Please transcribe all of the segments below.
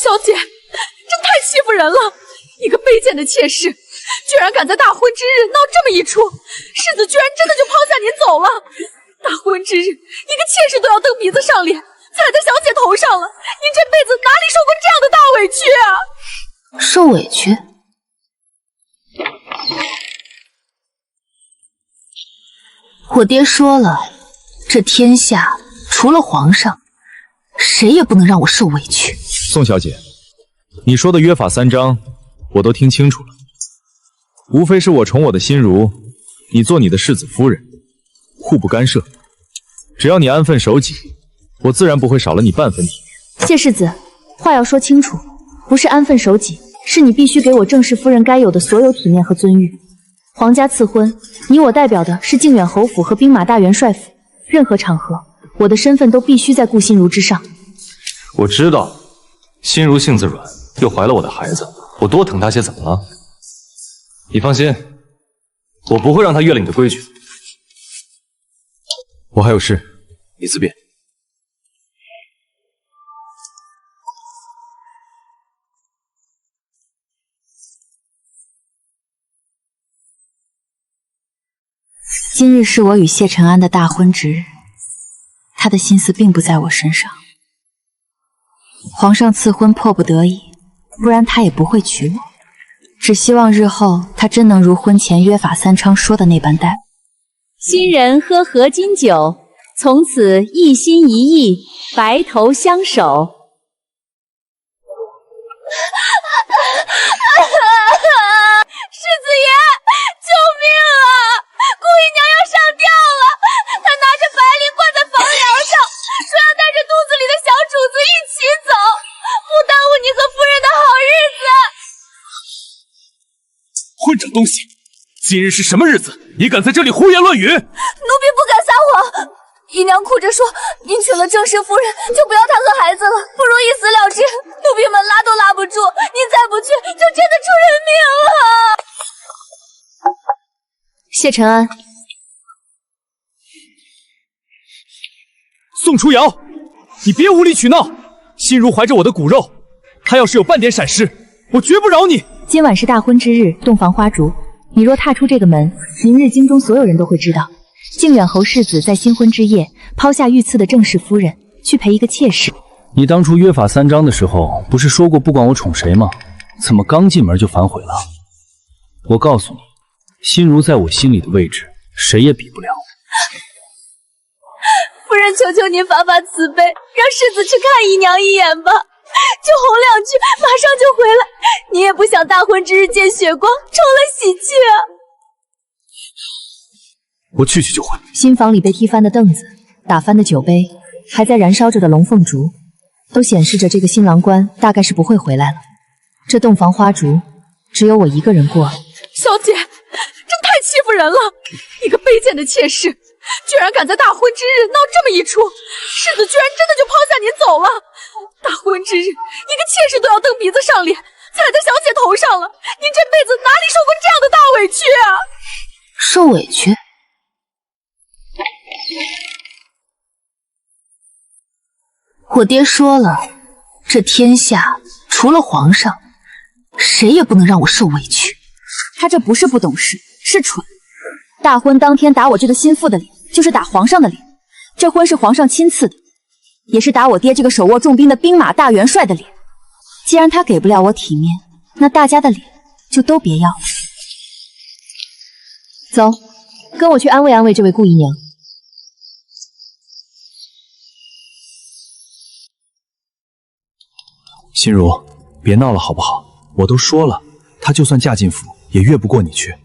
小姐，这太欺负人了！一个卑贱的妾室，居然敢在大婚之日闹这么一出，世子居然真的就抛下您走了。大婚之日，一个妾室都要蹬鼻子上脸，踩在小姐头上了，您这辈子哪里受过这样的大委屈啊？受委屈？我爹说了，这天下除了皇上，谁也不能让我受委屈。宋小姐，你说的约法三章，我都听清楚了。无非是我宠我的心如，你做你的世子夫人，互不干涉。只要你安分守己，我自然不会少了你半分体面。谢世子，话要说清楚，不是安分守己，是你必须给我正室夫人该有的所有体面和尊誉。皇家赐婚，你我代表的是靖远侯府和兵马大元帅府，任何场合，我的身份都必须在顾心如之上。我知道，心如性子软，又怀了我的孩子，我多疼她些怎么了？你放心，我不会让她越了你的规矩。我还有事，你自便。今日是我与谢承安的大婚之日，他的心思并不在我身上。皇上赐婚迫不得已，不然他也不会娶我。只希望日后他真能如婚前约法三章说的那般待我。新人喝合金酒，从此一心一意，白头相守。世子爷，救命啊！顾姨娘要上吊了，她拿着白绫挂在房梁上，说要带着肚子里的小主子一起走，不耽误你和夫人的好日子。混账东西！今日是什么日子？你敢在这里胡言乱语？奴婢不敢撒谎。姨娘哭着说，您娶了正室夫人，就不要她和孩子了，不如一死了之。奴婢们拉都拉不住，您再不去，就真的出人命了。谢承安，宋初瑶，你别无理取闹！心如怀着我的骨肉，她要是有半点闪失，我绝不饶你。今晚是大婚之日，洞房花烛，你若踏出这个门，明日京中所有人都会知道，靖远侯世子在新婚之夜抛下御赐的正室夫人，去陪一个妾室。你当初约法三章的时候，不是说过不管我宠谁吗？怎么刚进门就反悔了？我告诉你，心如在我心里的位置，谁也比不了。夫人，求求您发发慈悲，让世子去看姨娘一眼吧，就哄两句，马上就回来。你也不想大婚之日见血光，充了喜气啊！我去就回。新房里被踢翻的凳子，打翻的酒杯，还在燃烧着的龙凤烛，都显示着这个新郎官大概是不会回来了。这洞房花烛，只有我一个人过了。小姐，真太欺负人了！一个卑贱的妾室，居然敢在大婚之日闹这么一出，世子居然真的就抛下您走了。大婚之日，一个妾室都要蹬鼻子上脸，踩在小姐头上了，您这辈子哪里受过这样的大委屈啊？受委屈？我爹说了，这天下除了皇上，谁也不能让我受委屈。他这不是不懂事，是蠢。大婚当天打我这个心腹的脸，就是打皇上的脸。这婚是皇上亲赐的，也是打我爹这个手握重兵的兵马大元帅的脸。既然他给不了我体面，那大家的脸就都别要了。走，跟我去安慰安慰这位顾姨娘。心如，别闹了好不好？我都说了，她就算嫁进府，也越不过你去。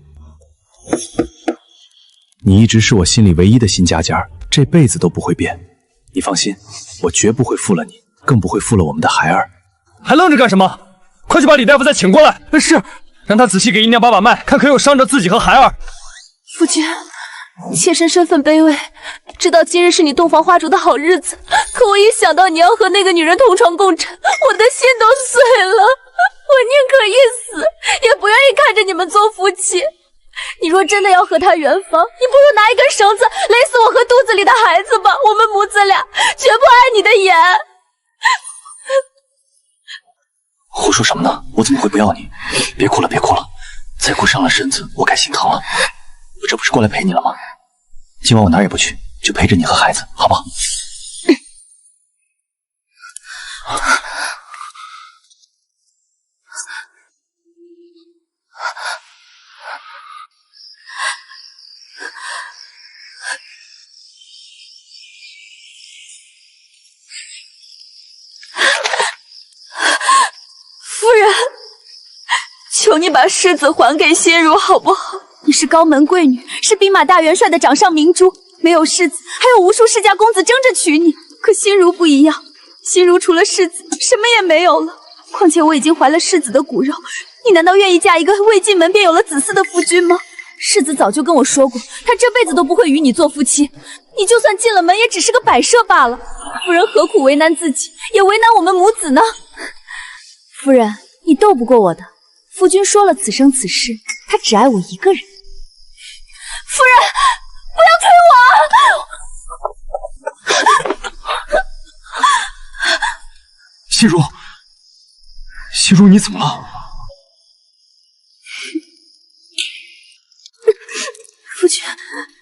你一直是我心里唯一的新家家，这辈子都不会变。你放心，我绝不会负了你，更不会负了我们的孩儿。还愣着干什么？快去把李大夫再请过来。是，让他仔细给姨娘把把脉，看可有伤着自己和孩儿。夫君，妾身身份卑微，知道今日是你洞房花烛的好日子，可我一想到你要和那个女人同床共枕，我的心都碎了。我宁可一死，也不愿意看着你们做夫妻。你若真的要和他圆房，你不如拿一根绳子勒死我和肚子里的孩子吧，我们母子俩绝不碍你的眼。说什么呢？我怎么会不要你？别哭了，别哭了，再哭伤了身子，我该心疼了。我这不是过来陪你了吗？今晚我哪儿也不去，就陪着你和孩子，好不好？夫人，求你把世子还给心如好不好？你是高门贵女，是兵马大元帅的掌上明珠，没有世子，还有无数世家公子争着娶你。可心如不一样，心如除了世子，什么也没有了。况且我已经怀了世子的骨肉，你难道愿意嫁一个未进门便有了子嗣的夫君吗？世子早就跟我说过，他这辈子都不会与你做夫妻。你就算进了门，也只是个摆设罢了。夫人何苦为难自己，也为难我们母子呢？夫人，你斗不过我的。夫君说了，此生此世，他只爱我一个人。夫人，不要推我！心如，心如，你怎么了？夫君，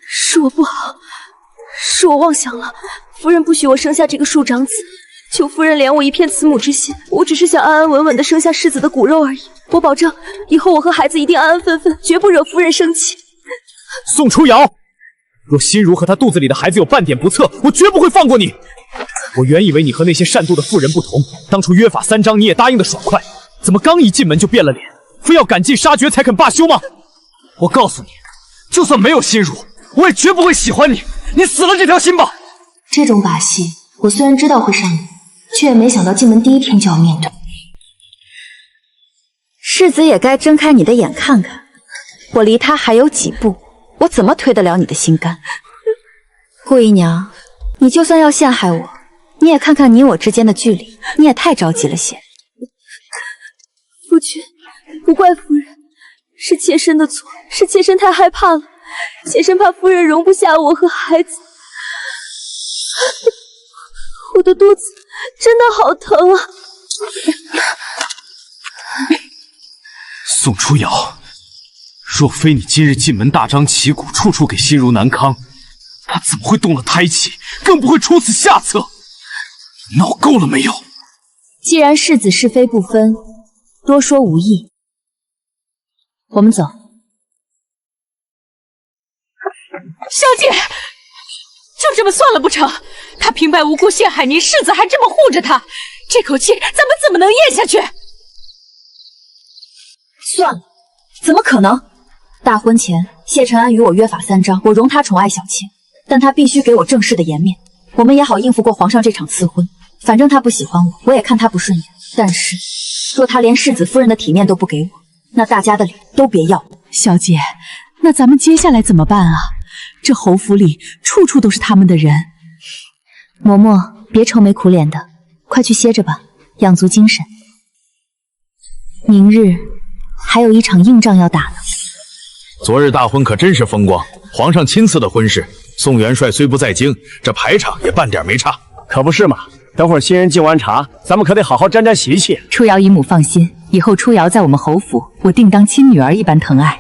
是我不好，是我妄想了。夫人不许我生下这个庶长子，求夫人怜我一片慈母之心。我只是想安安稳稳地生下世子的骨肉而已。我保证，以后我和孩子一定安安分分，绝不惹夫人生气。宋初瑶，若心如和她肚子里的孩子有半点不测，我绝不会放过你。我原以为你和那些善妒的妇人不同，当初约法三章你也答应的爽快，怎么刚一进门就变了脸，非要赶尽杀绝才肯罢休吗？我告诉你，就算没有心如，我也绝不会喜欢你。你死了这条心吧！这种把戏，我虽然知道会上瘾，却也没想到进门第一天就要面对。世子也该睁开你的眼看看，我离他还有几步，我怎么推得了你的心肝？顾姨娘，你就算要陷害我，你也看看你我之间的距离，你也太着急了些。夫君，不怪夫人，是妾身的错，是妾身太害怕了，妾身怕夫人容不下我和孩子。我的肚子真的好疼啊！宋初瑶，若非你今日进门大张旗鼓，处处给心如难堪，他怎么会动了胎气，更不会出此下策。你闹够了没有？既然世子是非不分，多说无益。我们走。小姐，就这么算了不成？他平白无故陷害您，世子还这么护着他，这口气咱们怎么能咽下去？算了，怎么可能？大婚前，谢承安与我约法三章，我容他宠爱小妾，但他必须给我正式的颜面，我们也好应付过皇上这场赐婚。反正他不喜欢我，我也看他不顺眼。但是，若他连世子夫人的体面都不给我，那大家的脸都别要。小姐，那咱们接下来怎么办啊？这侯府里处处都是他们的人。嬷嬷，别愁眉苦脸的，快去歇着吧，养足精神。明日还有一场硬仗要打呢。昨日大婚可真是风光，皇上亲赐的婚事，宋元帅虽不在京，这排场也半点没差。可不是嘛，等会儿新人敬完茶，咱们可得好好沾沾喜气。初瑶姨母放心，以后初瑶在我们侯府，我定当亲女儿一般疼爱。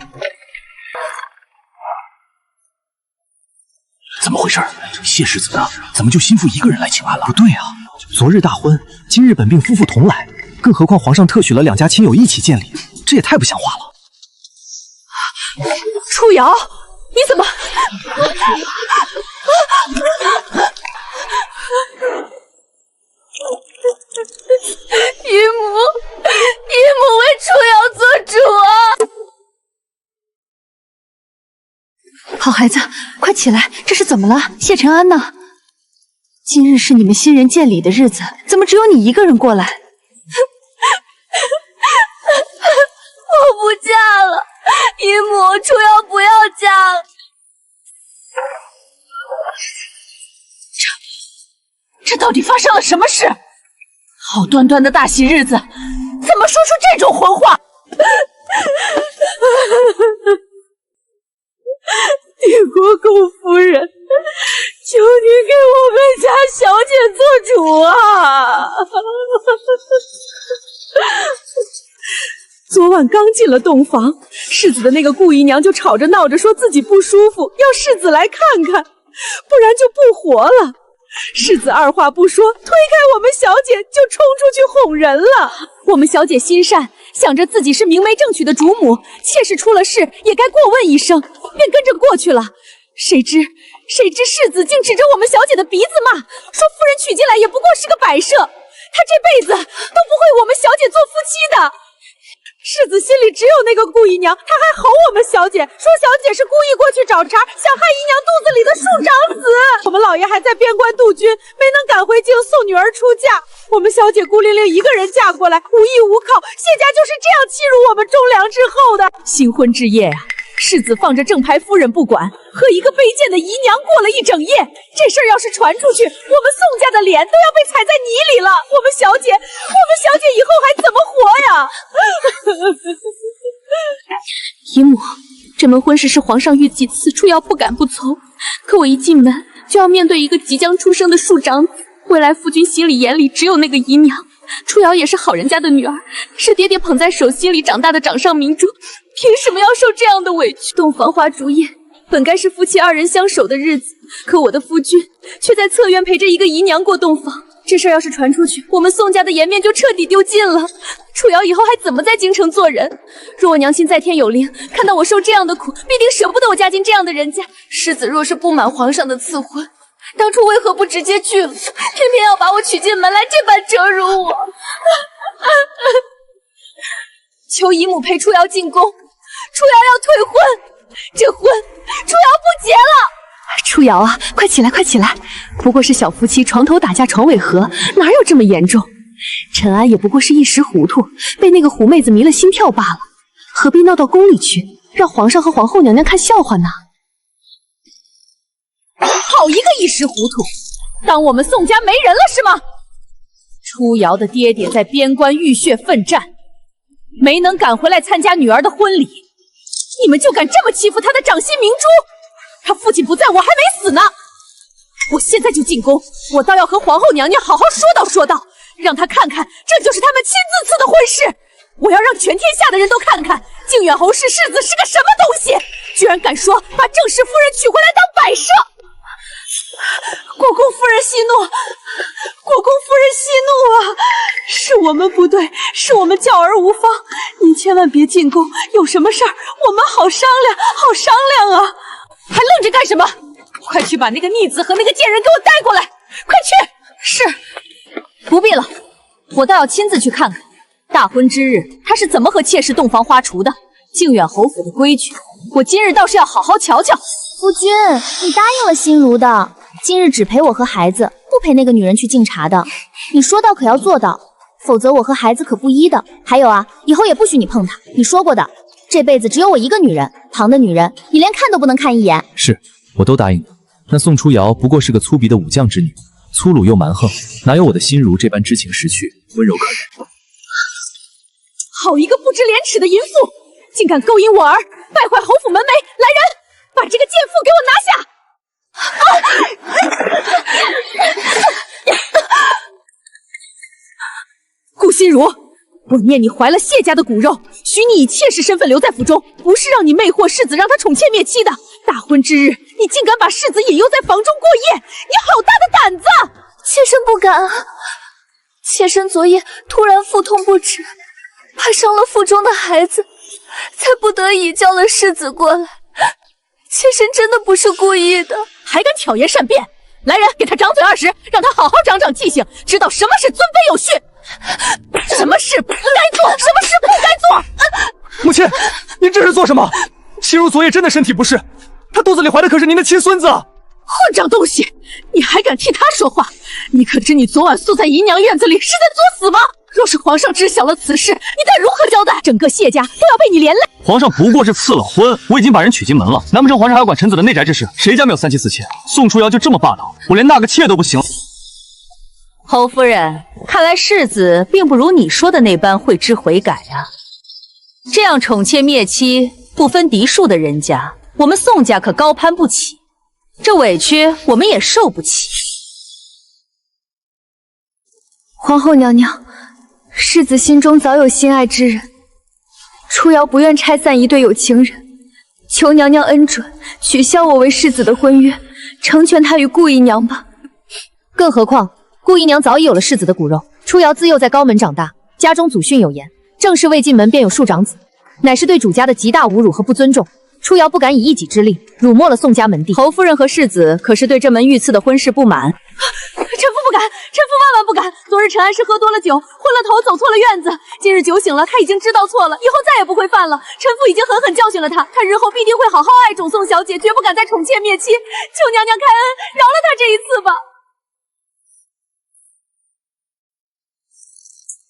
怎么回事？谢世子呢？怎么就心腹一个人来请安了？不对啊，昨日大婚，今日本病夫妇同来，更何况皇上特许了两家亲友一起见礼，这也太不像话了。初瑶，你怎么？姨母为初瑶做主啊！好孩子，快起来！这是怎么了？谢承安呢？今日是你们新人见礼的日子，怎么只有你一个人过来？我不嫁了，姨母，初瑶不要嫁了。这到底发生了什么事？好端端的大喜日子，怎么说出这种混话？帝国公夫人，求你给我们家小姐做主啊！昨晚刚进了洞房，世子的那个顾姨娘就吵着闹着说自己不舒服，要世子来看看，不然就不活了。世子二话不说，推开我们小姐就冲出去哄人了。我们小姐心善，想着自己是明媒正娶的主母，妾室出了事也该过问一声，便跟着过去了。谁知世子竟指着我们小姐的鼻子骂，说夫人娶进来也不过是个摆设，她这辈子都不会我们小姐做夫妻的。世子心里只有那个顾姨娘，他还吼我们小姐，说小姐是故意过去找茬，想害姨娘肚子里的庶长子。我们老爷还在边关督军，没能赶回京送女儿出嫁。我们小姐孤零零一个人嫁过来，无依无靠，谢家就是这样欺辱我们忠良之后的。新婚之夜啊，世子放着正牌夫人不管，和一个卑贱的姨娘过了一整夜。这事儿要是传出去，我们宋家的脸都要被踩在泥里了。我们小姐以后还怎么活呀？姨母，这门婚事是皇上御几次，初瑶不敢不从。可我一进门就要面对一个即将出生的庶长子，未来夫君心里眼里只有那个姨娘。初瑶也是好人家的女儿，是爹爹捧在手心里长大的掌上明珠，凭什么要受这样的委屈？洞房花烛夜本该是夫妻二人相守的日子，可我的夫君却在侧院陪着一个姨娘过洞房。这事儿要是传出去，我们宋家的颜面就彻底丢尽了。楚瑶以后还怎么在京城做人？若我娘亲在天有灵，看到我受这样的苦，必定舍不得我嫁进这样的人家。世子若是不满皇上的赐婚，当初为何不直接拒了，偏偏要把我娶进门来，这般折辱我？求姨母陪楚瑶进宫，楚瑶要退婚，这婚楚瑶不结了。楚瑶啊，快起来，快起来！不过是小夫妻床头打架床尾和，哪有这么严重？陈安也不过是一时糊涂，被那个狐妹子迷了心跳罢了，何必闹到宫里去，让皇上和皇后娘娘看笑话呢？好一个一时糊涂，当我们宋家没人了是吗？楚瑶的爹爹在边关浴血奋战，没能赶回来参加女儿的婚礼，你们就敢这么欺负他的掌心明珠？他父亲不在，我还没死呢！我现在就进宫，我倒要和皇后娘娘好好说道，让她看看这就是他们亲自赐的婚事。我要让全天下的人都看看靖远侯氏世子是个什么东西，居然敢说把正室夫人娶回来当摆设！国公夫人息怒，国公夫人息怒啊！是我们不对，是我们教儿无方，您千万别进宫，有什么事儿我们好商量啊！还愣着干什么？快去把那个逆子和那个贱人给我带过来！快去！是，不必了，我倒要亲自去看看，大婚之日他是怎么和妾室洞房花烛的。靖远侯府的规矩，我今日倒是要好好瞧瞧。夫君，你答应了心如的，今日只陪我和孩子，不陪那个女人去敬茶的。你说到可要做到，否则我和孩子可不依的。还有啊，以后也不许你碰她，你说过的。这辈子只有我一个女人，旁的女人你连看都不能看一眼。是，我都答应了。那宋初瑶不过是个粗鄙的武将之女，粗鲁又蛮横，哪有我的心如这般知情识趣、温柔可人？好一个不知廉耻的淫妇，竟敢勾引我儿，败坏侯府门楣！来人，把这个贱妇给我拿下！顾心如，我念你怀了谢家的骨肉，许你以妾室身份留在府中，不是让你魅惑世子，让他宠妾灭妻的。大婚之日，你竟敢把世子引诱在房中过夜，你好大的胆子！妾身不敢啊，妾身昨夜突然腹痛不止，怕伤了腹中的孩子，才不得已叫了世子过来。妾身真的不是故意的，还敢挑言善辩！来人，给他掌嘴20，让他好好长长记性，知道什么是尊卑有序，什么事该做，什么事不该做。母亲，您这是做什么？心如昨夜真的身体不适，她肚子里怀的可是您的亲孙子。混账东西，你还敢替他说话？你可知你昨晚宿在姨娘院子里是在作死吗？若是皇上知晓了此事，你该如何交代？整个谢家都要被你连累。皇上不过是赐了婚，我已经把人娶进门了，难不成皇上还要管臣子的内宅之事？谁家没有3妻4妾？宋初瑶就这么霸道，我连纳个妾都不行。侯夫人，看来世子并不如你说的那般会知悔改啊。这样宠妾灭妻、不分嫡庶的人家，我们宋家可高攀不起，这委屈我们也受不起。皇后娘娘，世子心中早有心爱之人，初瑶不愿拆散一对有情人，求娘娘恩准取消我为世子的婚约，成全他与顾姨娘吧。更何况顾姨娘早已有了世子的骨肉，初瑶自幼在高门长大，家中祖训有言，正是未进门便有庶长子，乃是对主家的极大侮辱和不尊重。初瑶不敢以一己之力辱没了宋家门第。侯夫人和世子可是对这门御赐的婚事不满。臣妇不敢，臣妇万万不敢。昨日陈安是喝多了酒，昏了头，走错了院子。今日酒醒了，他已经知道错了，以后再也不会犯了。臣妇已经狠狠教训了他，他日后必定会好好爱种宋小姐，绝不敢再宠妾灭妻。求娘娘开恩，饶了他这一次吧。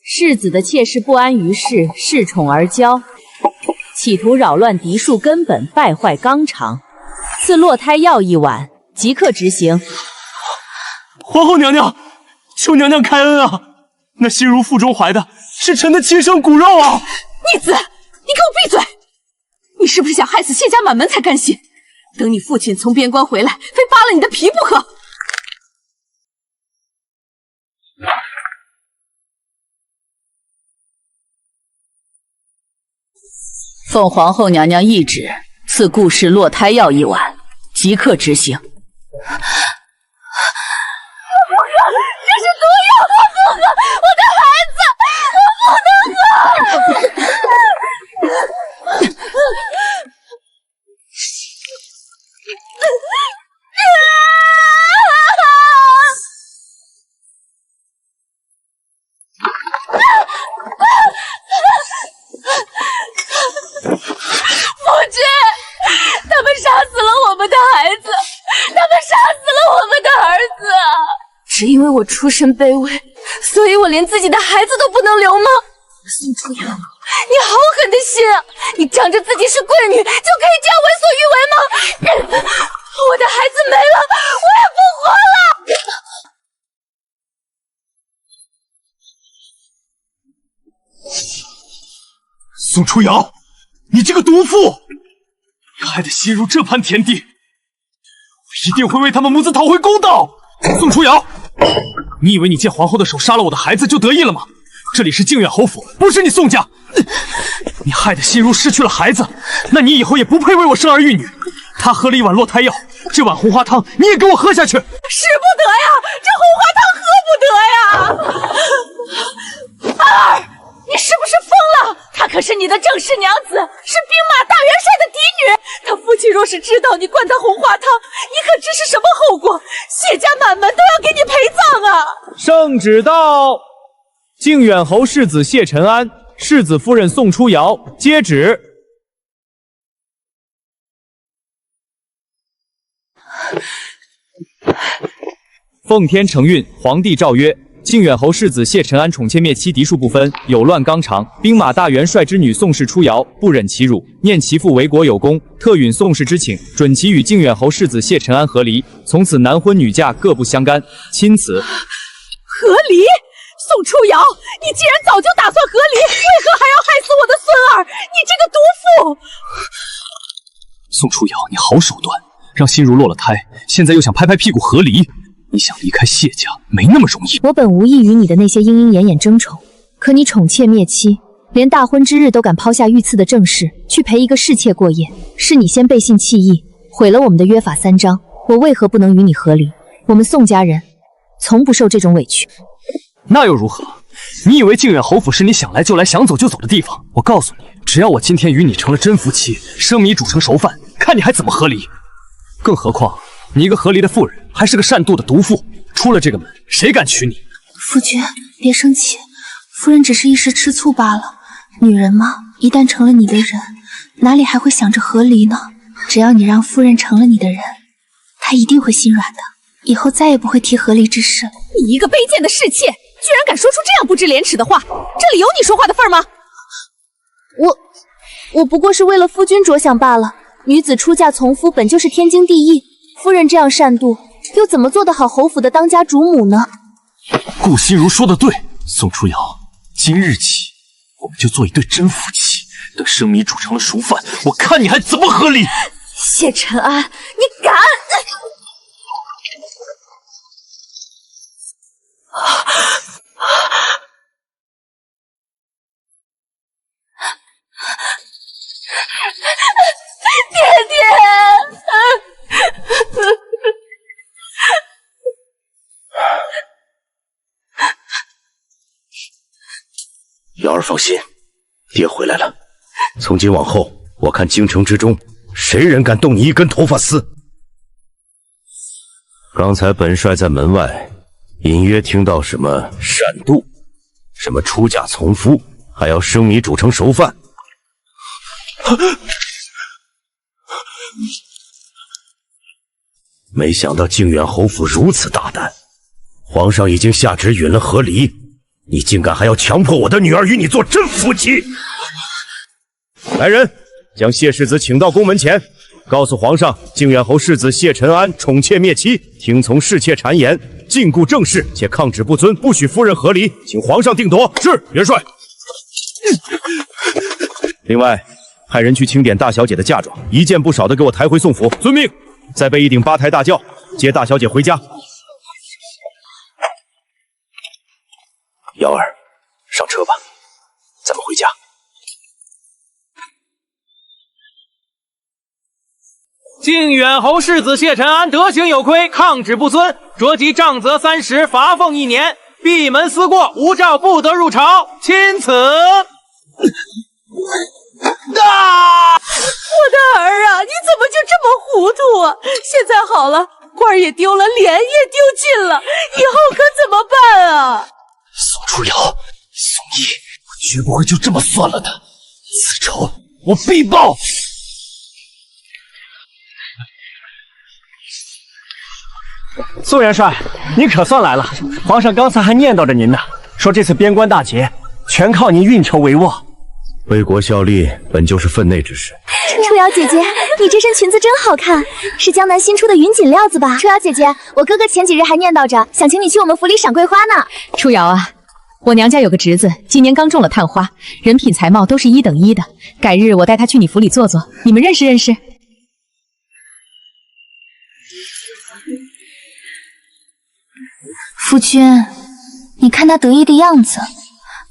世子的妾室不安于世，恃宠而骄，企图扰乱嫡庶根本，败坏纲常。赐落胎药1碗，即刻执行。皇后娘娘，求娘娘开恩啊！那心如腹中怀的是臣的亲生骨肉啊！逆子，你给我闭嘴！你是不是想害死谢家满门才甘心？等你父亲从边关回来，非扒了你的皮不可！奉皇后娘娘懿旨，赐顾氏落胎药1碗，即刻执行。这是毒药，我不喝！我的孩子，我不能喝！夫君，他们杀死了我们的孩子，他们杀死了我们的儿子。只因为我出身卑微，所以我连自己的孩子都不能留吗？宋初瑶，你好狠的心啊！你仗着自己是贵女，就可以这样为所欲为吗？我的孩子没了，我也不活了！宋初瑶，你这个毒妇，你害得心如这般田地，我一定会为他们母子讨回公道！宋初瑶，你以为你借皇后的手杀了我的孩子就得意了吗？这里是靖远侯府，不是你宋家。你害得心如失去了孩子，那你以后也不配为我生儿育女。她喝了1碗落胎药，这碗红花汤你也给我喝下去。使不得呀，这红花汤喝不得呀！安儿，你是不是疯了？她可是你的正室娘子，是兵马大元帅的嫡女。他父亲若是知道你灌他红花汤，你可知是什么后果？谢家满门都要给你陪葬啊！圣旨到，靖远侯世子谢承安、世子夫人宋初瑶接旨。奉天承运，皇帝诏曰：靖远侯世子谢承安宠妾灭妻，嫡庶不分，有乱纲常。兵马大元帅之女宋氏初瑶不忍其辱，念其父为国有功，特允宋氏之请，准其与靖远侯世子谢承安和离。从此男婚女嫁各不相干，钦此。和离？宋初瑶，你既然早就打算和离，为何还要害死我的孙儿？你这个毒妇！宋初瑶，你好手段，让心如落了胎，现在又想拍拍屁股和离。你想离开谢家没那么容易。我本无意与你的那些莺莺燕燕争宠，可你宠妾灭妻，连大婚之日都敢抛下御赐的正室，去陪一个侍妾过夜，是你先背信弃义，毁了我们的约法3章。我为何不能与你和离？我们宋家人从不受这种委屈。那又如何？你以为靖远侯府是你想来就来、想走就走的地方？我告诉你，只要我今天与你成了真夫妻，生米煮成熟饭，看你还怎么和离。更何况你一个和离的妇人，还是个善妒的毒妇，出了这个门，谁敢娶你？夫君，别生气，夫人只是一时吃醋罢了。女人嘛，一旦成了你的人，哪里还会想着和离呢？只要你让夫人成了你的人，她一定会心软的，以后再也不会提和离之事了。你一个卑贱的侍妾，居然敢说出这样不知廉耻的话，这里有你说话的份吗？我不过是为了夫君着想罢了。女子出嫁从夫本就是天经地义，夫人这样善妒，又怎么做得好侯府的当家主母呢？顾心如说的对，宋初瑶，今日起我们就做一对真夫妻，等生米煮成了熟饭，我看你还怎么和离。谢承安，你敢！瑶儿放心，爹回来了。从今往后，我看京城之中谁人敢动你一根头发丝。刚才本帅在门外隐约听到什么闪渡，什么出嫁从夫，还要生米煮成熟饭。没想到靖远侯府如此大胆，皇上已经下旨允了和离，你竟敢还要强迫我的女儿与你做真夫妻！来人，将谢世子请到宫门前，告诉皇上，靖远侯世子谢承安宠妾灭妻，听从侍妾谗言，禁锢正室，且抗旨不遵，不许夫人和离，请皇上定夺。是，元帅。另外，派人去清点大小姐的嫁妆，一件不少的给我抬回宋府。遵命。再备一顶8抬大轿，接大小姐回家。瑶儿，上车吧，咱们回家。靖远侯世子谢承安德行有亏，抗旨不遵，着即杖责30，罚俸1年，闭门思过，无诏不得入朝。钦此。我的儿啊，你怎么就这么糊涂啊？现在好了，官儿也丢了，脸也丢尽了，以后可怎么办啊？宋初瑶，宋义，我绝不会就这么算了的，此仇我必报。宋元帅，您可算来了！皇上刚才还念叨着您呢，说这次边关大捷全靠您运筹帷幄。为国效力本就是分内之事。初瑶姐姐，你这身裙子真好看，是江南新出的云锦料子吧？初瑶姐姐，我哥哥前几日还念叨着想请你去我们府里赏桂花呢。初瑶啊，我娘家有个侄子，今年刚中了探花，人品才貌都是1等1的。改日我带他去你府里坐坐，你们认识认识。夫君，你看他得意的样子，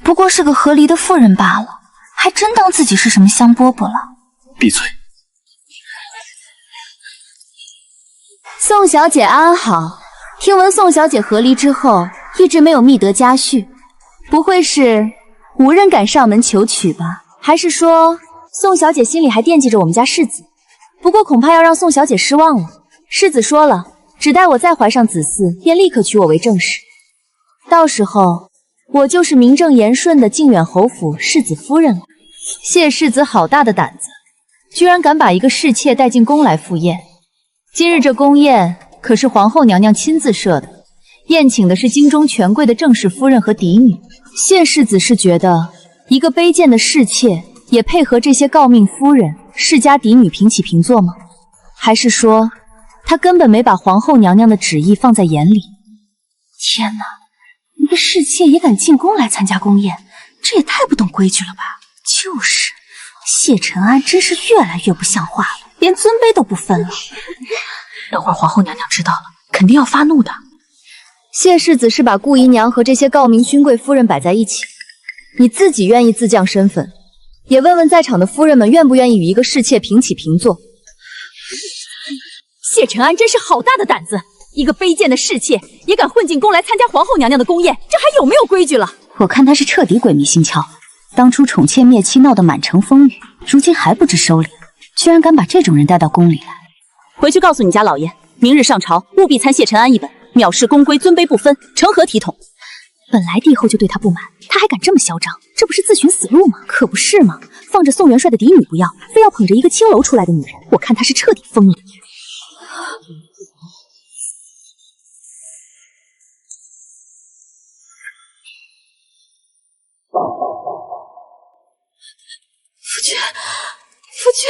不过是个和离的妇人罢了，还真当自己是什么香饽饽了。闭嘴！宋小姐安好，听闻宋小姐和离之后，一直没有觅得佳婿，不会是无人敢上门求娶吧？还是说宋小姐心里还惦记着我们家世子？不过恐怕要让宋小姐失望了。世子说了，只待我再怀上子嗣，便立刻娶我为正室。到时候，我就是名正言顺的靖远侯府世子夫人了。谢世子好大的胆子，居然敢把一个侍妾带进宫来赴宴。今日这宫宴可是皇后娘娘亲自设的，宴请的是京中权贵的正室夫人和嫡女。谢世子是觉得一个卑贱的侍妾也配合这些诰命夫人、世家嫡女平起平坐吗？还是说他根本没把皇后娘娘的旨意放在眼里？天哪，一个侍妾也敢进宫来参加宫宴，这也太不懂规矩了吧！就是，谢承安真是越来越不像话了，连尊卑都不分了。等会儿皇后娘娘知道了，肯定要发怒的。谢世子是把顾姨娘和这些诰命勋贵夫人摆在一起，你自己愿意自降身份，也问问在场的夫人们愿不愿意与一个侍妾平起平坐。谢承安真是好大的胆子，一个卑贱的侍妾也敢混进宫来参加皇后娘娘的宫宴，这还有没有规矩了？我看他是彻底鬼迷心窍，当初宠妾灭妻闹得满城风雨，如今还不知收敛，居然敢把这种人带到宫里来。回去告诉你家老爷，明日上朝务必参谢承安一本，藐视宫规，尊卑不分，成何体统？本来帝后就对他不满，他还敢这么嚣张，这不是自寻死路吗？可不是吗？放着宋元帅的嫡女不要，非要捧着一个青楼出来的女人，我看他是彻底疯了。夫君，夫君。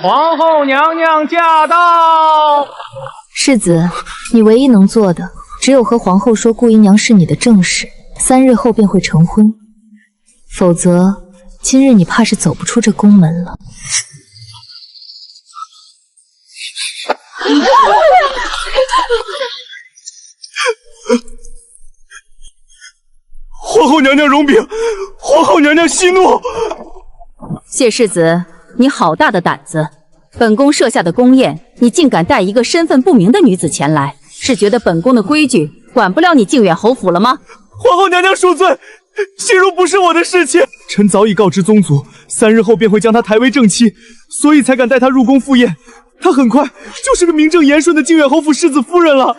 皇后娘娘驾到！世子，你唯一能做的，只有和皇后说顾姨娘是你的正室，3日后便会成婚，否则今日你怕是走不出这宫门了。皇后娘娘容禀，皇后娘娘息怒。谢世子，你好大的胆子！本宫设下的宫宴，你竟敢带一个身份不明的女子前来，是觉得本宫的规矩管不了你靖远侯府了吗？皇后娘娘恕罪，心如不是我的事情。臣早已告知宗族，3日后便会将她抬为正妻，所以才敢带她入宫赴宴。她很快就是个名正言顺的靖远侯府世子夫人了。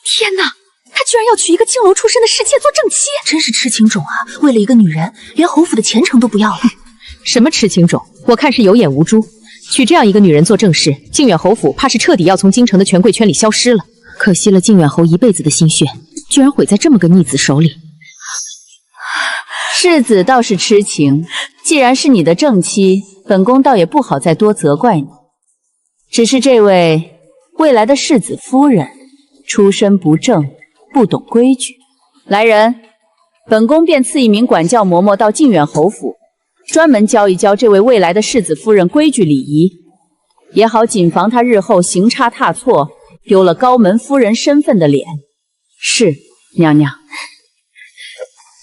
天哪！他居然要娶一个青楼出身的侍妾做正妻，真是痴情种啊！为了一个女人，连侯府的前程都不要了。什么痴情种？我看是有眼无珠。娶这样一个女人做正室，靖远侯府怕是彻底要从京城的权贵圈里消失了。可惜了靖远侯一辈子的心血，居然毁在这么个逆子手里。世子倒是痴情，既然是你的正妻，本宫倒也不好再多责怪你。只是这位未来的世子夫人，出身不正，不懂规矩。来人，本宫便赐一名管教嬷嬷到靖远侯府，专门教一教这位未来的世子夫人规矩礼仪，也好谨防她日后行差踏错，丢了高门夫人身份的脸。是，娘娘。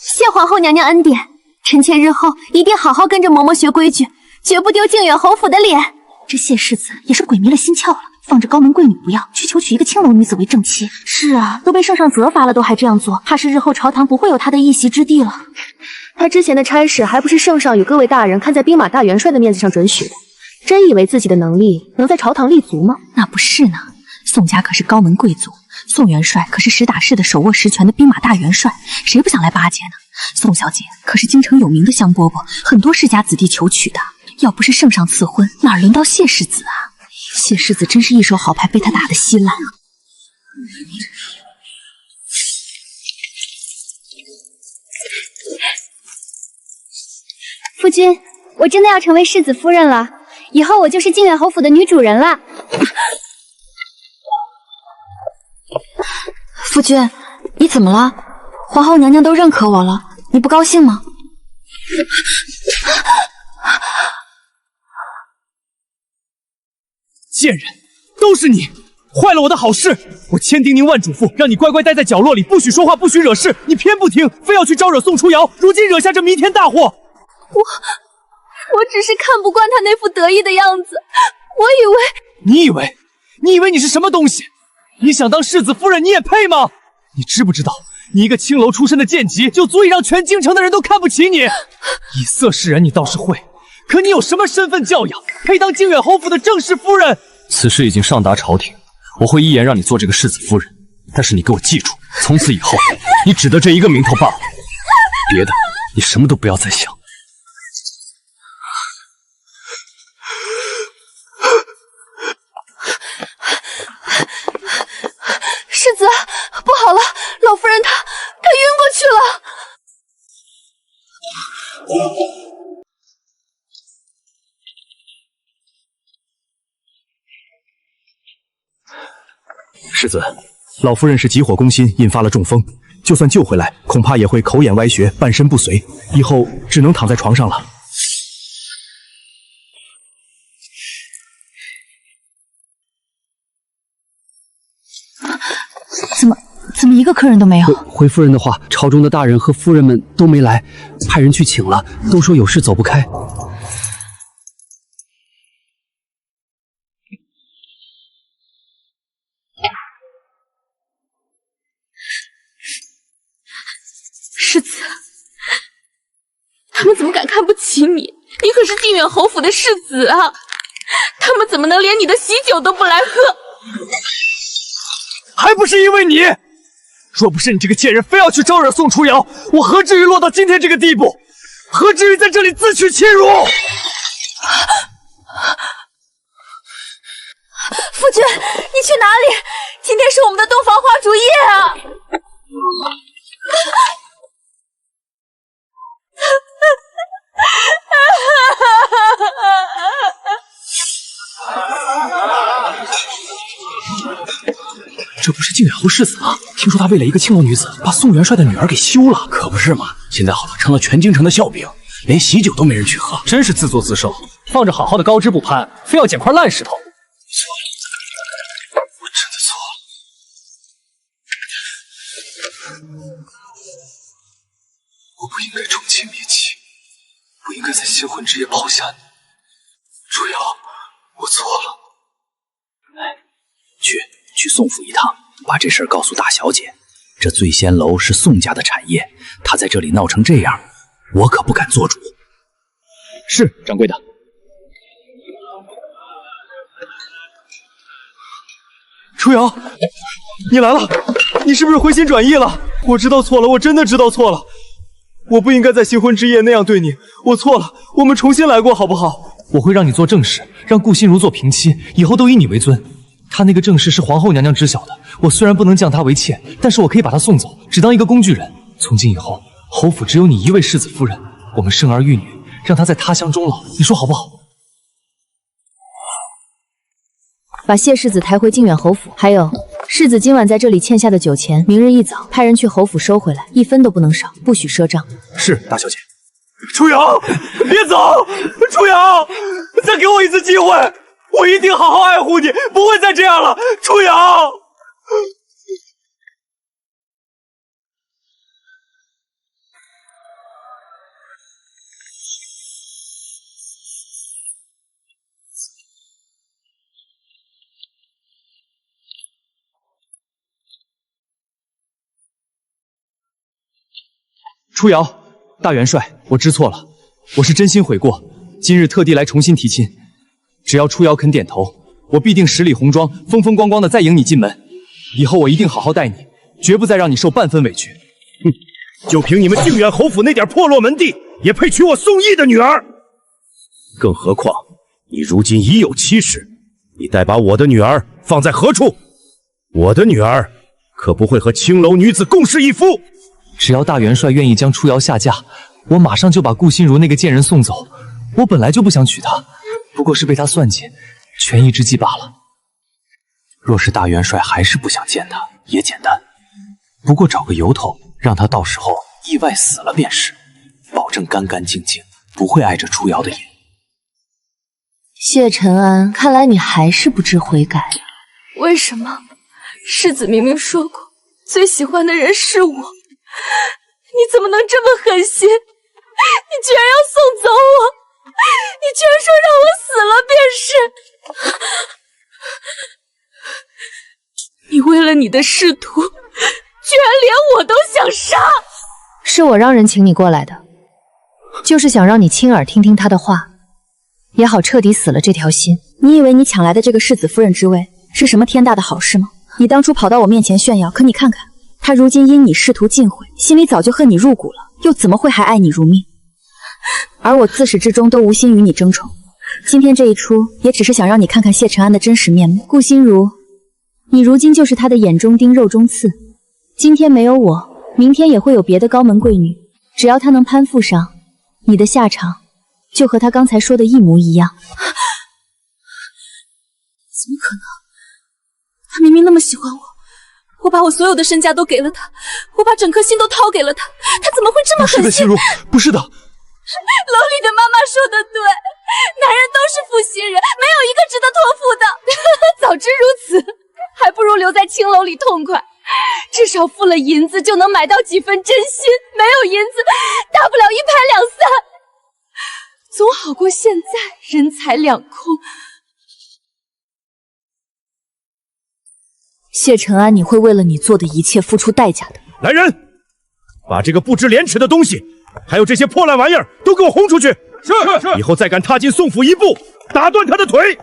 谢皇后娘娘恩典，臣妾日后一定好好跟着嬷嬷学规矩，绝不丢靖远侯府的脸。这谢世子也是鬼迷了心窍了，放着高门贵女不要，去求娶一个青楼女子为正妻。是啊，都被圣上责罚了，都还这样做，怕是日后朝堂不会有他的一席之地了。他之前的差事还不是圣上与各位大人看在兵马大元帅的面子上准许的，真以为自己的能力能在朝堂立足吗？那不是呢，宋家可是高门贵族，宋元帅可是实打实的手握实权的兵马大元帅，谁不想来巴结呢？宋小姐可是京城有名的香饽饽，很多世家子弟求娶的。要不是圣上赐婚，哪轮到谢世子啊？谢世子真是一手好牌被他打得稀烂。夫君，我真的要成为世子夫人了，以后我就是靖远侯府的女主人了。夫君，你怎么了？皇后娘娘都认可我了，你不高兴吗？贱人，都是你坏了我的好事！我千叮咛万嘱咐，让你乖乖待在角落里，不许说话，不许惹事，你偏不听，非要去招惹宋初瑶，如今惹下这弥天大祸。我只是看不惯他那副得意的样子，你以为你是什么东西？你想当世子夫人，你也配吗？你知不知道，你一个青楼出身的贱籍，就足以让全京城的人都看不起你。以色示人你倒是会，可你有什么身份教养，配当靖远侯府的正室夫人？此事已经上达朝廷，我会一言让你做这个世子夫人，但是你给我记住，从此以后你只得这一个名头罢了，别的你什么都不要再想。世子，不好了，老夫人她晕过去了。世子，老夫人是急火攻心，引发了中风，就算救回来，恐怕也会口眼歪斜，半身不遂，以后只能躺在床上了。怎么一个客人都没有？回夫人的话，朝中的大人和夫人们都没来，派人去请了，都说有事走不开。世子，他们怎么敢看不起你？你可是靖远侯府的世子啊！他们怎么能连你的喜酒都不来喝？还不是因为你！若不是你这个贱人非要去招惹宋初瑶，我何至于落到今天这个地步？何至于在这里自取其辱？夫君，你去哪里？今天是我们的洞房花烛夜啊！这不是靖远侯世子吗？听说他为了一个青楼女子，把宋元帅的女儿给休了。可不是嘛！现在好了，成了全京城的笑柄，连喜酒都没人去喝，真是自作自受。放着好好的高枝不攀，非要捡块烂石头。我真的错了。应该在新婚之夜抛下你。楚瑶，我错了。去宋府一趟，把这事儿告诉大小姐。这醉仙楼是宋家的产业，她在这里闹成这样，我可不敢做主。是，掌柜的。楚瑶，你来了，你是不是回心转意了？我知道错了，我真的知道错了，我不应该在新婚之夜那样对你，我错了，我们重新来过好不好？我会让你做正室，让顾心如做平妻，以后都以你为尊。她那个正室是皇后娘娘知晓的，我虽然不能降她为妾，但是我可以把她送走，只当一个工具人。从今以后，侯府只有你一位世子夫人，我们生儿育女，让她在他乡终老，你说好不好？把谢世子抬回靖远侯府，还有世子今晚在这里欠下的酒钱，明日一早派人去侯府收回来，一分都不能少，不许赊账。是，大小姐。楚瑶，别走！楚瑶，再给我一次机会，我一定好好爱护你，不会再这样了。楚瑶。初瑶，大元帅，我知错了，我是真心悔过，今日特地来重新提亲。只要初瑶肯点头，我必定十里红妆，风风光光的再迎你进门。以后我一定好好待你，绝不再让你受半分委屈。就凭你们靖远侯府那点破落门第，也配娶我宋义的女儿？更何况你如今已有妻室，你待把我的女儿放在何处？我的女儿可不会和青楼女子共侍一夫。只要大元帅愿意将初瑶下嫁，我马上就把顾心如那个贱人送走。我本来就不想娶她，不过是被她算计，权宜之计罢了。若是大元帅还是不想见她，也简单，不过找个由头，让她到时候意外死了便是，保证干干净净，不会碍着初瑶的眼。谢承安，看来你还是不知悔改。为什么？世子明明说过，最喜欢的人是我。你怎么能这么狠心？你居然要送走我！你居然说让我死了便是！你为了你的仕途，居然连我都想杀！是我让人请你过来的，就是想让你亲耳听听他的话，也好彻底死了这条心。你以为你抢来的这个世子夫人之位是什么天大的好事吗？你当初跑到我面前炫耀，可你看看，他如今因你仕途尽毁，心里早就恨你入骨了，又怎么会还爱你如命？而我自始至终都无心与你争宠，今天这一出也只是想让你看看谢承安的真实面目。顾心如，你如今就是他的眼中钉肉中刺，今天没有我，明天也会有别的高门贵女，只要他能攀附上，你的下场就和他刚才说的一模一样。怎么可能？他明明那么喜欢我，我把我所有的身家都给了他，我把整颗心都掏给了他，他怎么会这么狠心？不是的，心如，不是的。楼里的妈妈说的对，男人都是负心人，没有一个值得托付的。早知如此，还不如留在青楼里痛快，至少付了银子就能买到几分真心，没有银子，大不了一拍两散，总好过现在人财两空。谢承安，你会为了你做的一切付出代价的。来人，把这个不知廉耻的东西，还有这些破烂玩意儿都给我轰出去！是。以后再敢踏进宋府一步，打断他的腿！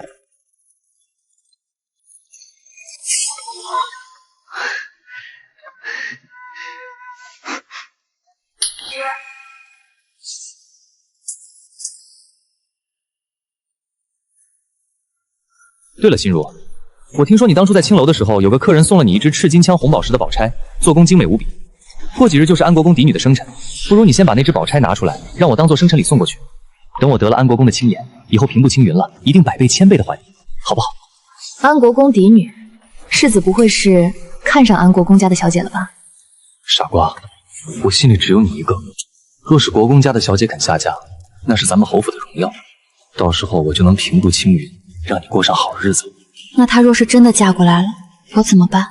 对了，心如，我听说你当初在青楼的时候，有个客人送了你一只赤金枪红宝石的宝钗，做工精美无比。过几日就是安国公嫡女的生辰，不如你先把那只宝钗拿出来，让我当做生辰礼送过去。等我得了安国公的青眼，以后平步青云了，一定百倍千倍的还你，好不好？安国公嫡女，世子不会是看上安国公家的小姐了吧？傻瓜，我心里只有你一个。若是国公家的小姐肯下嫁，那是咱们侯府的荣耀，到时候我就能平步青云，让你过上好日子。那她若是真的嫁过来了，我怎么办？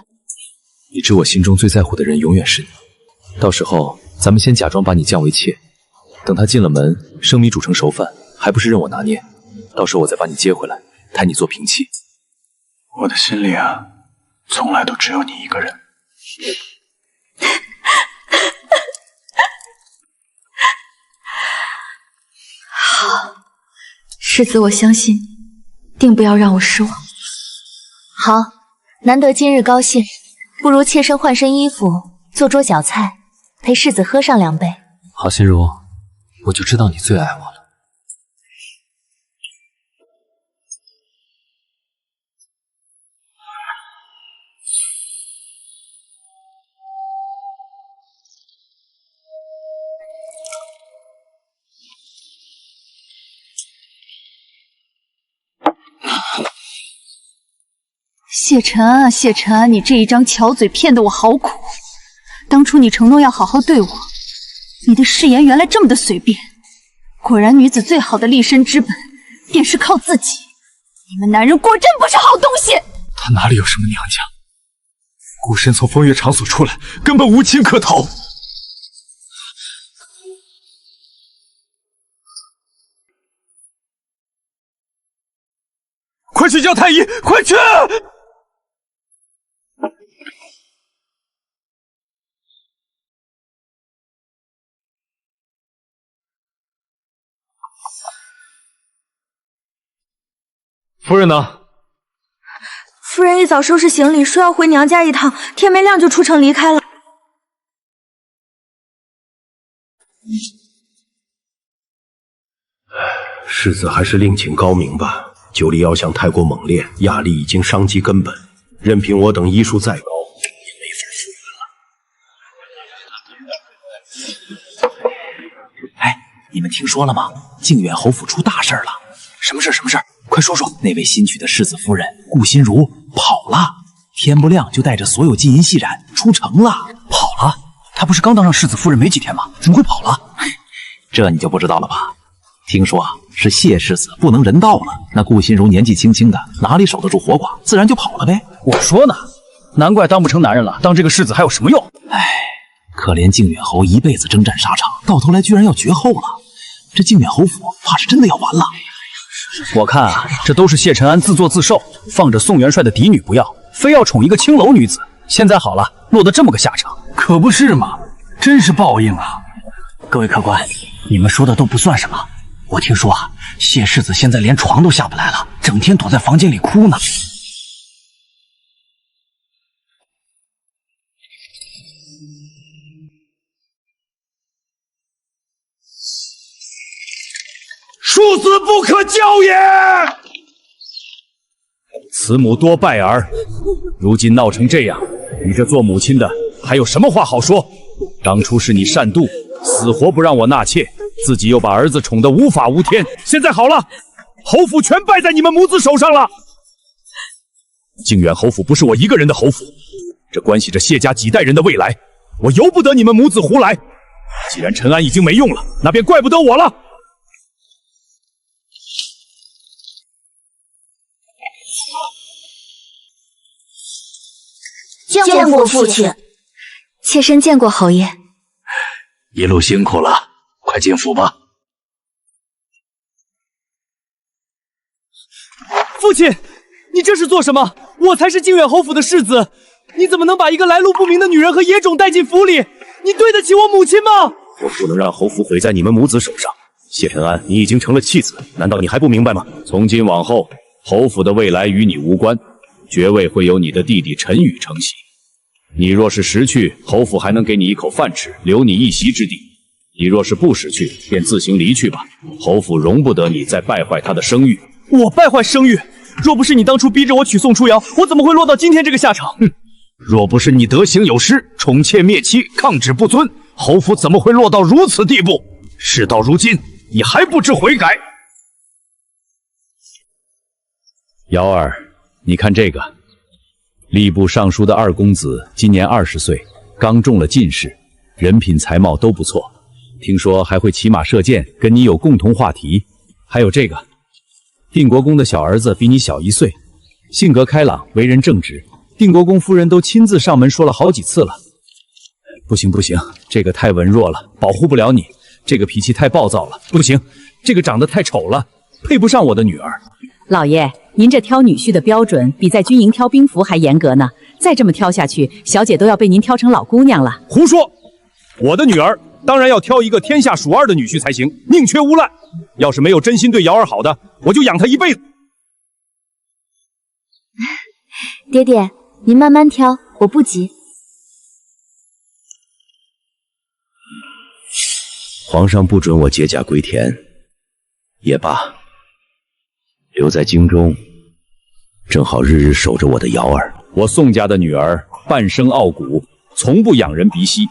你知我心中最在乎的人永远是你，到时候咱们先假装把你降为妾，等他进了门，生米煮成熟饭，还不是任我拿捏？到时候我再把你接回来，抬你做平妻。我的心里啊，从来都只有你一个人。好，世子，我相信，定不要让我失望。好，难得今日高兴，不如妾身换身衣服，做桌小菜，陪世子喝上2杯。好，心如，我就知道你最爱我了。谢晨啊，谢晨，你这一张巧嘴骗得我好苦。当初你承诺要好好对我，你的誓言原来这么的随便。果然，女子最好的立身之本，便是靠自己。你们男人果真不是好东西。他哪里有什么娘家？孤身从风月场所出来，根本无亲可讨。快去叫太医，快去！夫人呢？夫人一早收拾行李，说要回娘家一趟，天没亮就出城离开了。世子还是另请高明吧。酒里药香太过猛烈，压力已经伤及根本，任凭我等医术再高，也没法复原了。哎，你们听说了吗？靖远侯府出大事了！什么事？什么事？快说说！那位新娶的世子夫人顾心如跑了，天不亮就带着所有金银细染出城了。跑了？她不是刚当上世子夫人没几天吗？怎么会跑了？这你就不知道了吧？听说啊，是谢世子不能人道了。那顾心如年纪轻轻的，哪里守得住活寡，自然就跑了呗。我说呢，难怪当不成男人了，当这个世子还有什么用？哎，可怜靖远侯一辈子征战沙场，到头来居然要绝后了。这靖远侯府怕是真的要完了。我看啊，这都是谢承安自作自受，放着宋元帅的嫡女不要，非要宠一个青楼女子。现在好了，落得这么个下场，可不是嘛，真是报应啊！各位客官，你们说的都不算什么。我听说啊，谢世子现在连床都下不来了，整天躲在房间里哭呢。庶子不可教也！慈母多败儿，如今闹成这样，你这做母亲的还有什么话好说？当初是你善妒，死活不让我纳妾，自己又把儿子宠得无法无天。现在好了，侯府全败在你们母子手上了。靖远侯府不是我一个人的侯府，这关系着谢家几代人的未来，我由不得你们母子胡来。既然陈安已经没用了，那便怪不得我了。见过父亲，妾身见过侯爷。一路辛苦了，快进府吧。父亲，你这是做什么？我才是靖远侯府的世子，你怎么能把一个来路不明的女人和野种带进府里？你对得起我母亲吗？我不能让侯府毁在你们母子手上。谢承安，你已经成了弃子，难道你还不明白吗？从今往后，侯府的未来与你无关，爵位会由你的弟弟陈宇承袭。你若是识去，侯府还能给你一口饭吃，留你一席之地；你若是不识去，便自行离去吧。侯府容不得你再败坏他的声誉。我败坏声誉？若不是你当初逼着我娶宋初瑶，我怎么会落到今天这个下场？哼！若不是你德行有失，宠妾灭妻，抗旨不遵，侯府怎么会落到如此地步？事到如今，你还不知悔改？瑶儿，你看这个。吏部尚书的二公子今年20岁，刚中了进士，人品才貌都不错。听说还会骑马射箭，跟你有共同话题。还有这个，定国公的小儿子比你小1岁，性格开朗，为人正直。定国公夫人都亲自上门说了好几次了。不行不行，这个太文弱了，保护不了你。这个脾气太暴躁了，不行，这个长得太丑了，配不上我的女儿。老爷，您这挑女婿的标准比在军营挑兵符还严格呢。再这么挑下去，小姐都要被您挑成老姑娘了。胡说！我的女儿当然要挑一个天下数二的女婿才行，宁缺毋滥。要是没有真心对瑶儿好的，我就养她一辈子。爹爹，您慢慢挑，我不急。皇上不准我解甲归田，也罢，留在京中，正好日日守着我的瑶儿。我宋家的女儿半生傲骨，从不仰人鼻息，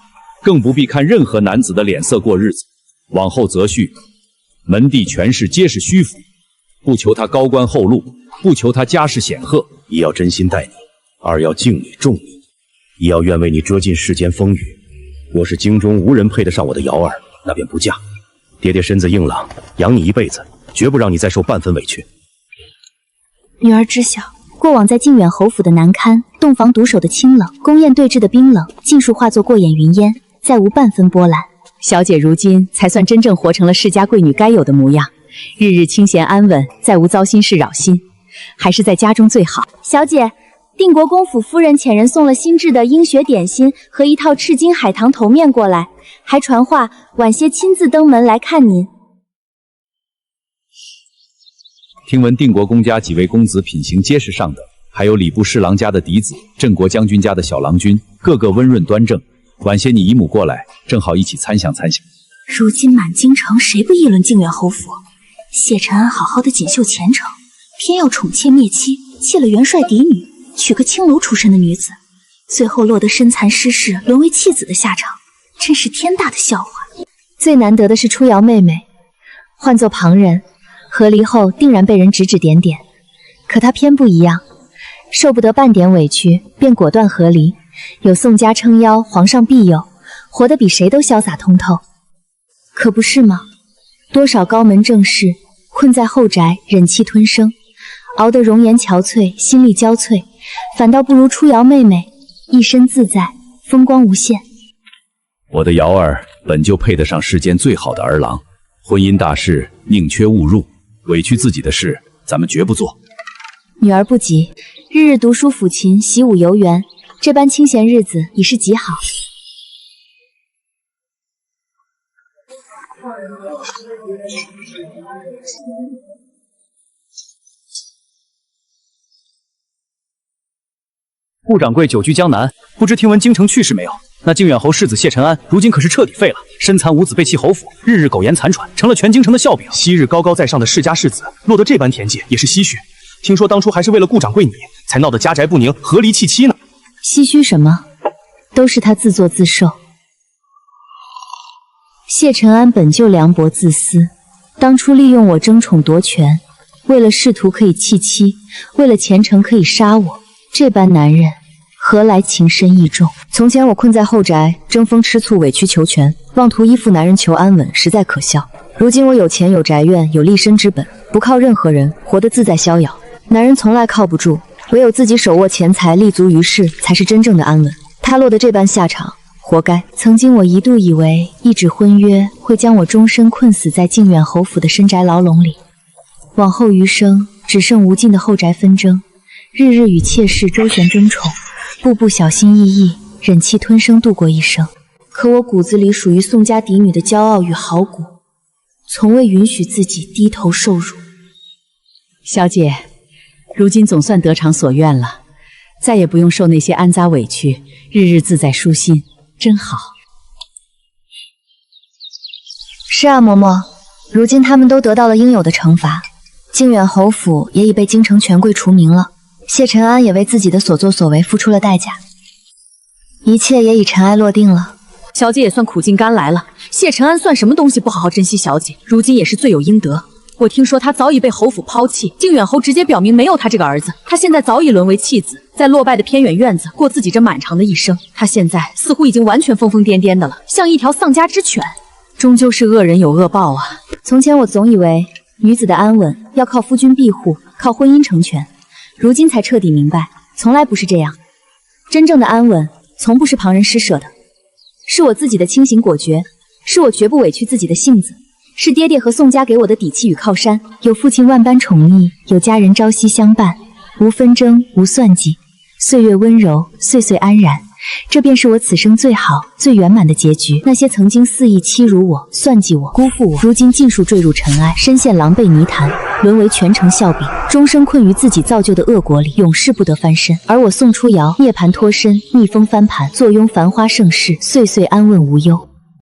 更不必看任何男子的脸色过日子。往后择婿，门第权势皆是虚浮，不求他高官厚禄，不求他家世显赫，一要真心待你，二要敬你重你，一要愿为你遮尽世间风雨。若是京中无人配得上我的瑶儿，那便不嫁。爹爹身子硬朗，养你一辈子，绝不让你再受半分委屈。女儿知晓。过往在靖远侯府的难堪，洞房独守的清冷，宫宴对峙的冰冷，尽数化作过眼云烟，再无半分波澜。小姐如今才算真正活成了世家贵女该有的模样，日日清闲安稳，再无糟心事扰心，还是在家中最好。小姐，定国公府夫人遣人送了新制的鹰血点心和一套赤金海棠头面过来，还传话晚些亲自登门来看您。听闻定国公家几位公子品行皆是上等，还有礼部侍郎家的嫡子，镇国将军家的小郎君，个个温润端正。晚些你姨母过来，正好一起参详参详。如今满京城谁不议论靖远侯府？谢承安好好的锦绣前程，偏要宠妾灭妻，弃了元帅嫡女，娶个青楼出身的女子，最后落得身残失势，沦为弃子的下场，真是天大的笑话。最难得的是初瑶妹妹，换做旁人，和离后定然被人指指点点，可她偏不一样，受不得半点委屈，便果断和离。有宋家撑腰，皇上庇佑，活得比谁都潇洒通透，可不是吗？多少高门正士困在后宅，忍气吞声，熬得容颜憔悴，心力交瘁，反倒不如初瑶妹妹一身自在，风光无限。我的瑶儿本就配得上世间最好的儿郎，婚姻大事宁缺勿入，委屈自己的事咱们绝不做。女儿不急，日日读书抚琴，习武游园，这般清闲日子已是极好。顾掌柜久居江南，不知听闻京城趣事没有？那靖远侯世子谢承安，如今可是彻底废了，身残五子被弃侯府，日日苟延残喘，成了全京城的笑柄。昔日高高在上的世家世子，落得这般田地，也是唏嘘。听说当初还是为了顾掌柜你，才闹得家宅不宁，和离弃妻呢。唏嘘什么？都是他自作自受。谢承安本就凉薄自私，当初利用我争宠夺权，为了仕途可以弃妻，为了前程可以杀我，这般男人何来情深义重？从前我困在后宅，争风吃醋，委曲求全，妄图依附男人求安稳，实在可笑。如今我有钱有宅院，有立身之本，不靠任何人，活得自在逍遥。男人从来靠不住，唯有自己手握钱财，立足于世，才是真正的安稳。他落得这般下场，活该。曾经我一度以为一纸婚约会将我终身困死在靖远侯府的深宅牢笼里，往后余生只剩无尽的后宅纷争，日日与妾室周旋争宠，步步小心翼翼，忍气吞声度过一生。可我骨子里属于宋家嫡女的骄傲与豪骨，从未允许自己低头受辱。小姐，如今总算得偿所愿了，再也不用受那些安杂委屈，日日自在舒心，真好。是啊，嬷嬷，如今他们都得到了应有的惩罚，靖远侯府也已被京城权贵除名了，谢承安也为自己的所作所为付出了代价，一切也已尘埃落定了。小姐也算苦尽甘来了，谢承安算什么东西，不好好珍惜小姐，如今也是罪有应得。我听说他早已被侯府抛弃，靖远侯直接表明没有他这个儿子，他现在早已沦为弃子，在落败的偏远院子过自己这漫长的一生。他现在似乎已经完全疯疯癫癫的了，像一条丧家之犬。终究是恶人有恶报啊！从前我总以为女子的安稳要靠夫君庇护，靠婚姻成全，如今才彻底明白，从来不是这样。真正的安稳从不是旁人施舍的，是我自己的清醒果决，是我绝不委屈自己的性子，是爹爹和宋家给我的底气与靠山。有父亲万般宠溺，有家人朝夕相伴，无纷争，无算计，岁月温柔，岁岁安然。这便是我此生最好、最圆满的结局。那些曾经肆意欺辱我、算计我、辜负我，如今尽数坠入尘埃，深陷狼狈泥潭，沦为全城笑柄，终生困于自己造就的恶果里，永世不得翻身。而我宋初瑶涅槃脱身，逆风翻盘，坐拥繁花盛世，岁岁安稳无忧。